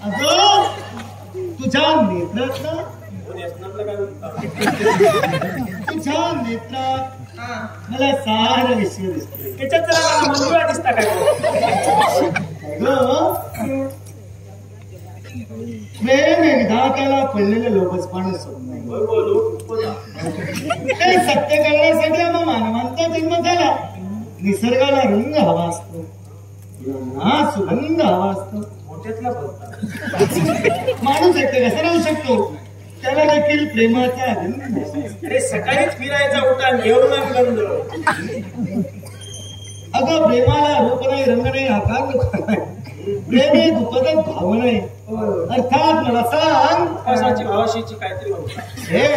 अगं तुझ्या नेत्रात ना तुझ्या नेत्रात मला सारं विषय दिसतोय. त्याच्यात जरा मंजुळा दिसता काय प्रेम एकदा त्याला पडलेलं लोकच पाणच होत नाही. ते सत्य करण्यासाठी आम्हा मानवांचा जन्म झाला. निसर्गाला रंग हवा असतो, फुलांना सुगंध हवा असतो. मोठ्यातला बोलता माणूस एकटे कसा राहू शकतो? त्याला देखील प्रेमाचा गंध. अरे सकाळीच फिरायचा उठान एवढा गंध. अगं प्रेमाला रूप नाही, रंग नाही, आकार नाही. प्रेम हे दुपदक भाव नाही. अर्थात मला सांग कशाची भावाशीची काहीतरी म्हणता. हे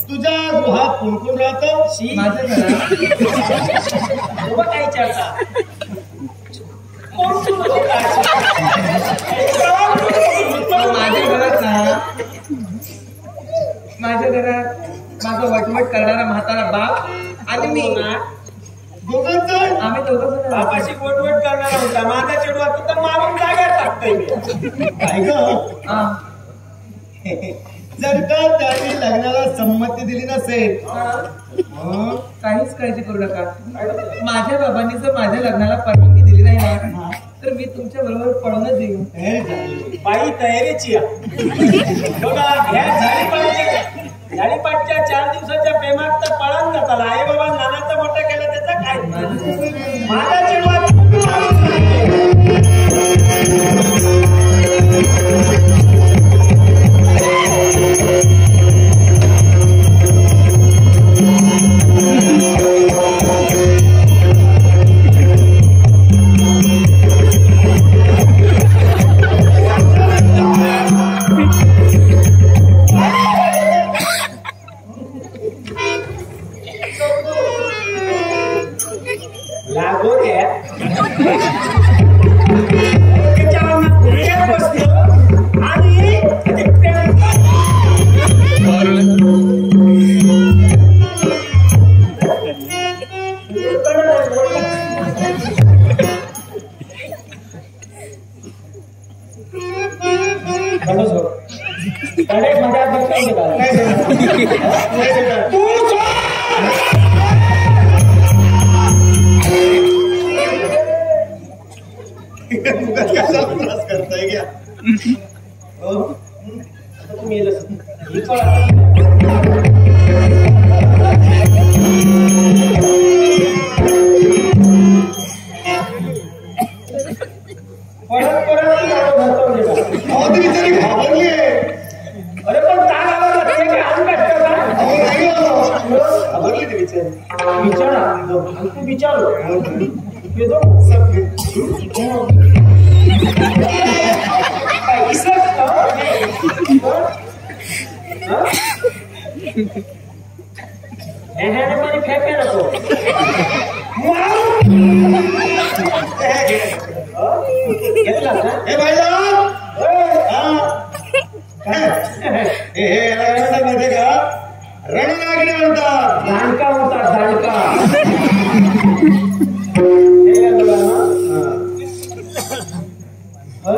तुझ्या गृहात कोण कोण राहतं? माझ्या घरात काय चर्चा माझ्या घरात माझं वटवट करणारा म्हातारा बाप आणि मी. आम्ही दोघं बापाशी वटवट करणारा होता. माझा चेडवा तर मारून जाग्यात टाकतोय मी. काय ग? जर का त्याने लग्नाला संमती दिली नसेल काहीच काळजी करू नका. माझ्या बाबांनी जर माझ्या लग्नाला परवानगी दिली नाही ना तर मी तुमच्या बरोबर पळूनच येईन. बाई तयारीची बघा ह्या झाडीपाटच्या 4 दिवसाच्या प्रेमात तर पळून जाताला. आई बाबा नानाचा मोठा केला त्याचा काय माझा चेडवा करताय घ्या. घाबरली. अरे पण काय घाबरली ते विचारा तू विचारू मध्ये फेके नको घेतला ना हे भाईला हे माहिती का रणनागिणी म्हणतात. दांडका म्हणतात दांडका.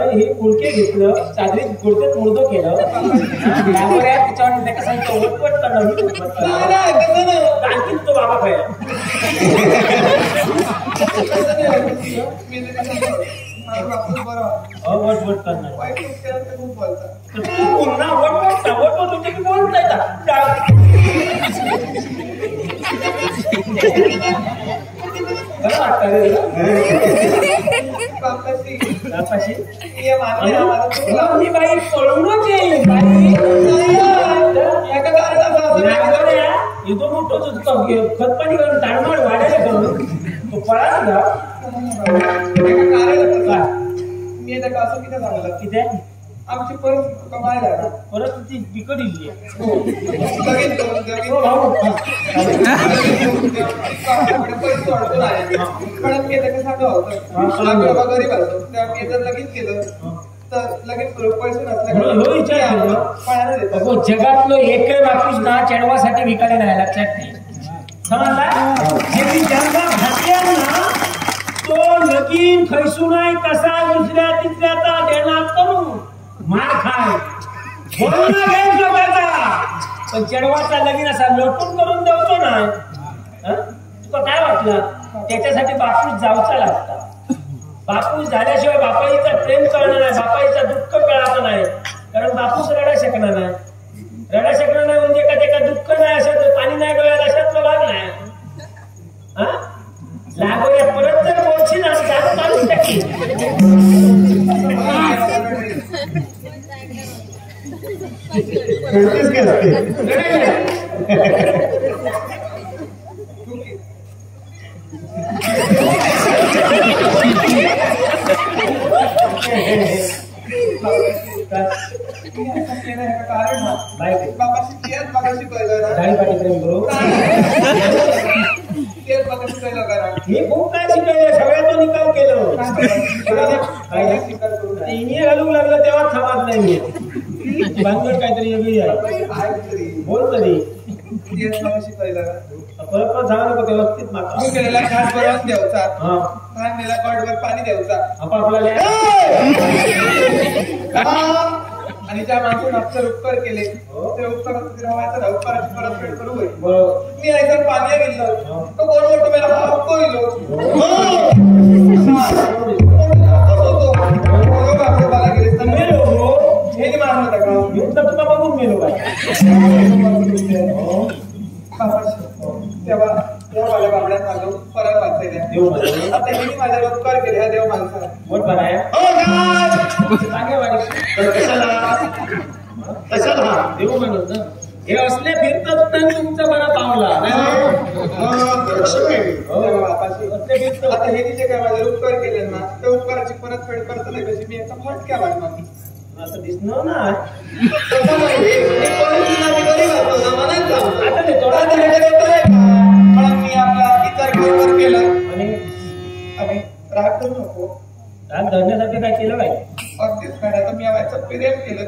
हे कुडके घेतलं चादरीत कुडकेत मुर्दो केलं त्याच्यावर त्याला सांगतो वटवट करणं आणखीन तो बाबा खायला वटवट करणं पुन्हा वटवट वटवट तुमच्या की बोलताय बाई पळूनच येईल इथं मोठं खत पाणी करून ताडमाड वाढायला करून तो पळा ना मी असं किती सांगलं किती आमची परत कमायला परत ती बिकडली पण मी त्याला सांगा होतं गरीब असतो त्या मी जर लगेच केलं तर लगेच पैसे नसले जगातलो एक बापूस ना चेडवासाठी विकायला नाही लक्षात नाही समजला ज्यांना घातल्या ना तो लगीन खैसू नाही कसा दुसऱ्या तिसऱ्याचा देणार करू मार खाय बोलून घेत लोकांचा पण चढवाचा लगीन असा लोटून करून देवतो नाही तुला काय वाटलं त्याच्यासाठी बापूस जाऊचा लागता बापूस झाल्याशिवाय बापाईचं प्रेम कळणार नाही बापाईचं दुःख कळाचं नाही कारण बापूस रडा शकणार नाही रडा शकणार नाही म्हणजे का ते का दुःख नाही असं पाणी नाही डोळ्यात अशातला भाग नाही लागोया परत जर बोलशी ना त्यात काढून टाकी मी खूप काय शिकवलं सगळ्याचा निकाल केलं घालू लागलं तेव्हा समाज नाही भानगड काहीतरी वेगळी आहे बोल तरी परत पण सांगा नको व्यवस्थित मागता केलेला खास बरोबर द्यायचा खांदेला कॉटवर पाणी द्यायचा आपल्याला आणि ज्या माणसाने अक्षर उपकार केले ते उपकाराचा उपकाराची परतफेड करू होईल मी ऐकून पाणी गेलो तो कोण मोठं मला हक्क बाला गेले हे मारलं होता का मी तर तुला बघून गेलो काय तेव्हा माझ्या बाबड्यात माझं परत वाचायला आता मी माझ्यावर उपकार केले हा देव माणसाला बोल बनाया कशाला देव म्हणत ना हे असले फिरतात तर तुमचा बरा पावला आता हे तिचे काय माझ्यावर उपकार केले ना त्या उपकाराची परतफेड करताना कशी मी याचा फटक्या वाटणार असं दिसणार ना आता ते थोडा म्हणून मी आपला विचार बरोबर केला आणि राग करू नको राग धरण्यासाठी काय केलं काय अगदीच काय आता मी याचं प्रेम केलं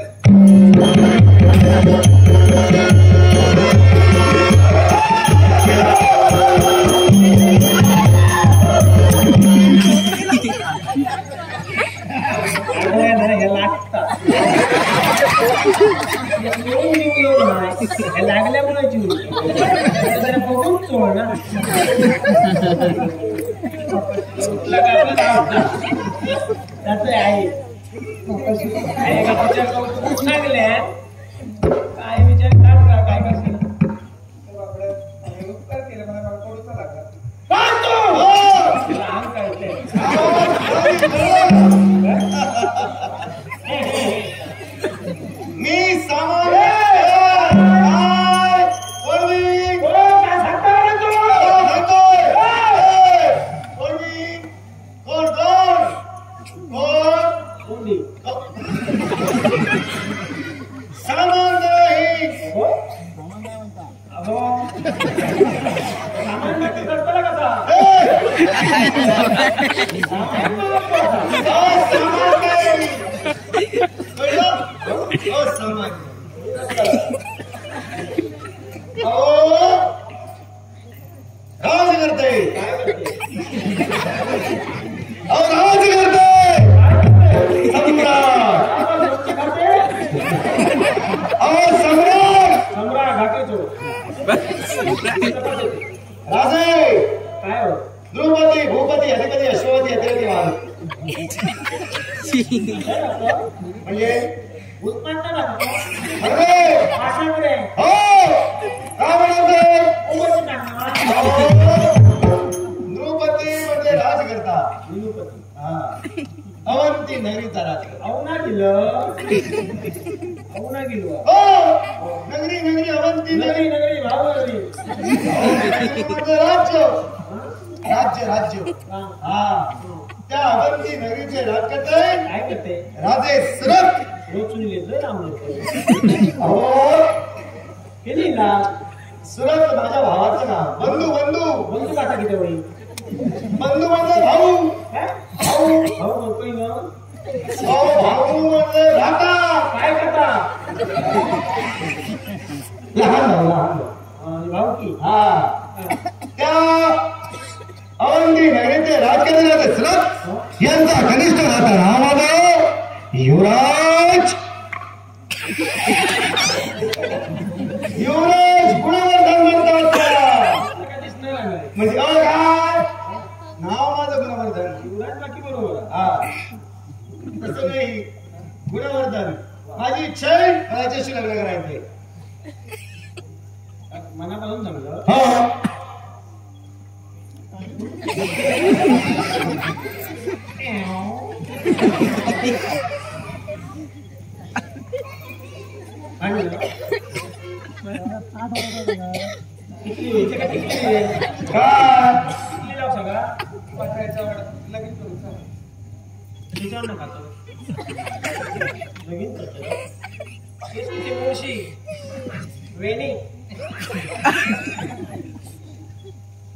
लागल्यामुळे बघून चोळ ना आहे लागल्या काय विचार काढ काय करशील उपकार केले मला थोडंसं लागला मी सामान राज करते राजे काय हो द्रौपदी भूपती अधिपती अश्वपती अधिपती म्हणजे नृपती म्हणजे राजकर्ता अवंती नगरीचा राजकर्ता अवना गेलं नगरी नगरी अवंती नगरी नगरी भावनगरी म्हणजे राज्य राज्य राज्य त्या अवंती नगरीचे राजकर्ते काय करते राजे सुरत रोचून घेतोय राम अहो केली ना सुरत माझ्या भावाचं नाव बंधू बंधू बंधू काटा किती होईल बंधू म्हणजे भाऊ भाऊ भाऊ नकोय ना भाऊ म्हणजे राहता काय करता लहान भाऊ लहान भाऊ की त्या अवंती नगरीचे राजकारणाचे सुरत यांचा कनिष्ठ नाता नाव युवराज युवराज गुणवर्धन म्हणतात त्याला. काय दिसणार आहे? म्हणजे काय नाव माझं गुणवर्धन. युवराज बाकी बरोबर आहे. हा तसं नाही, गुणवर्धन. माझी इच्छा आहे माझ्याशी लग्न करायचे. मनापासून जमलं. हो आणि किती इथे काय किती आहे? काय किती लाव सगळा पाठवायचा लगेच करू चला. त्याच्यावर नका तो. लगीन करतो. तेच किती मोशी वेणी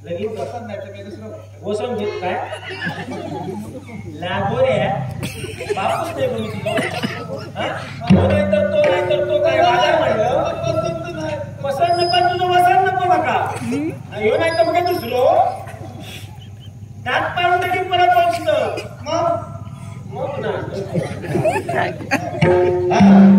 लगीन करतात. पसंत नाही तर मी दुसरं ओसम घेत काय लागोऱ्या बापूच नाही बोलू तुझं. नाही तर तो काय बाजार म्हणलं पसंत नाही. पसंत नको तुझं वसन नको नका ह्यो नाही तर मग दुसरं दात पाडून तरी मला पोचतं. मग मग ना